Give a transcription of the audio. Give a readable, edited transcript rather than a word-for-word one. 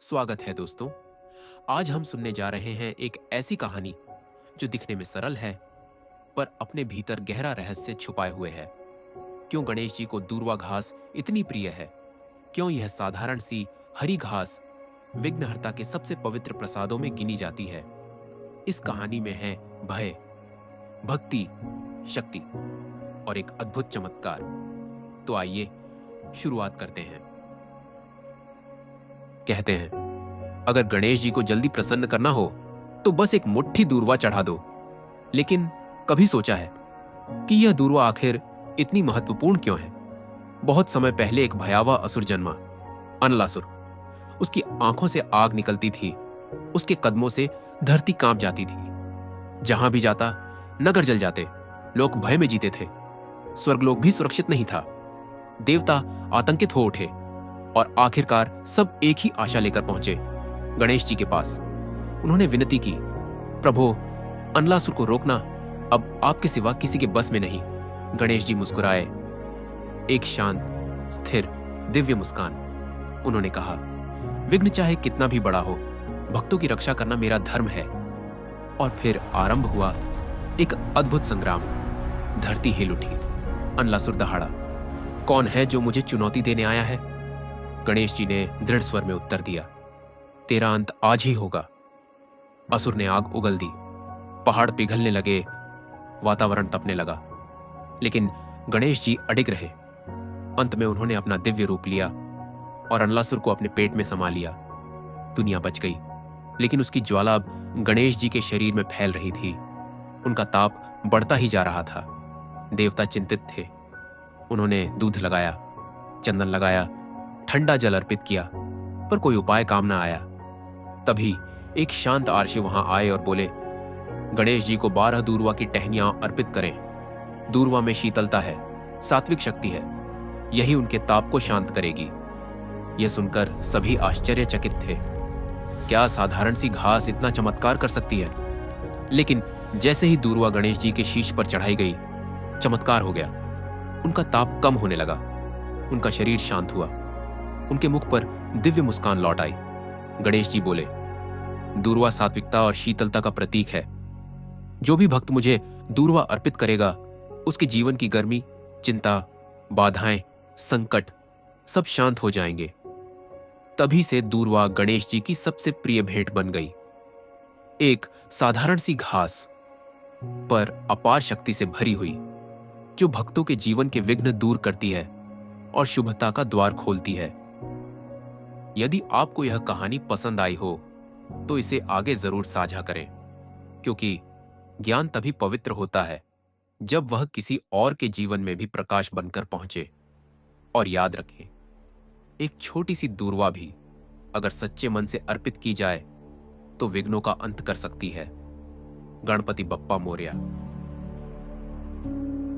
स्वागत है दोस्तों। आज हम सुनने जा रहे हैं एक ऐसी कहानी जो दिखने में सरल है पर अपने भीतर गहरा रहस्य छुपाए हुए है। क्यों गणेश जी को दूर्वा घास इतनी प्रिय है? क्यों यह साधारण सी हरी घास विघ्नहर्ता के सबसे पवित्र प्रसादों में गिनी जाती है? इस कहानी में है भय, भक्ति, शक्ति और एक अद्भुत चमत्कार। तो आइए शुरुआत करते हैं। कहते हैं अगर गणेश जी को जल्दी प्रसन्न करना हो तो बस एक मुट्ठी दूर्वा चढ़ा दो। लेकिन कभी सोचा है कि यह दूर्वा आखिर इतनी महत्वपूर्ण क्यों है? बहुत समय पहले एक भयावह असुर जन्मा, अनलासुर। उसकी आंखों से आग निकलती थी, उसके कदमों से धरती कांप जाती थी। जहां भी जाता नगर जल जाते, लोग भय में जीते थे। स्वर्गलोक भी सुरक्षित नहीं था। देवता आतंकित हो उठे और आखिरकार सब एक ही आशा लेकर पहुंचे गणेश जी के पास। उन्होंने विनती की, प्रभु, अनलासुर को रोकना अब आपके सिवा किसी के बस में नहीं। गणेश जी मुस्कुराए, एक शांत, स्थिर, दिव्य मुस्कान। उन्होंने कहा, विघ्न चाहे कितना भी बड़ा हो, भक्तों की रक्षा करना मेरा धर्म है। और फिर आरंभ हुआ एक अद्भुत संग्राम। धरती हिल उठी। अनलासुर दहाड़ा, कौन है जो मुझे चुनौती देने आया है? गणेश जी ने दृढ़ स्वर में उत्तर दिया, तेरा अंत आज ही होगा। असुर ने आग उगल दी, पहाड़ पिघलने लगे, वातावरण तपने लगा। लेकिन गणेश जी अडिग रहे। अंत में उन्होंने अपना दिव्य रूप लिया और अनलासुर को अपने पेट में समा लिया। दुनिया बच गई, लेकिन उसकी ज्वाला अब गणेश जी के शरीर में फैल रही थी। उनका ताप बढ़ता ही जा रहा था। देवता चिंतित थे। उन्होंने दूध लगाया, चंदन लगाया, ठंडा जल अर्पित किया, पर कोई उपाय काम न आया। तभी एक शांत आर्षि वहां आए और बोले, गणेश जी को 12 दूर्वा की टहनियां अर्पित करें। दूर्वा में शीतलता है, सात्विक शक्ति है, यही उनके ताप को शांत करेगी। यह सुनकर सभी आश्चर्यचकित थे। क्या साधारण सी घास इतना चमत्कार कर सकती है? लेकिन जैसे ही दूर्वा गणेश जी के शीश पर चढ़ाई गई, चमत्कार हो गया। उनका ताप कम होने लगा, उनका शरीर शांत हुआ, उनके मुख पर दिव्य मुस्कान लौट आई। गणेश जी बोले, दूर्वा सात्विकता और शीतलता का प्रतीक है। जो भी भक्त मुझे दूर्वा अर्पित करेगा, उसके जीवन की गर्मी, चिंता, बाधाएं, संकट सब शांत हो जाएंगे। तभी से दूर्वा गणेश जी की सबसे प्रिय भेंट बन गई। एक साधारण सी घास, पर अपार शक्ति से भरी हुई, जो भक्तों के जीवन के विघ्न दूर करती है और शुभता का द्वार खोलती है। यदि आपको यह कहानी पसंद आई हो तो इसे आगे जरूर साझा करें, क्योंकि ज्ञान तभी पवित्र होता है जब वह किसी और के जीवन में भी प्रकाश बनकर पहुंचे। और याद रखें, एक छोटी सी दूर्वा भी अगर सच्चे मन से अर्पित की जाए तो विघ्नों का अंत कर सकती है। गणपति बप्पा मोरया।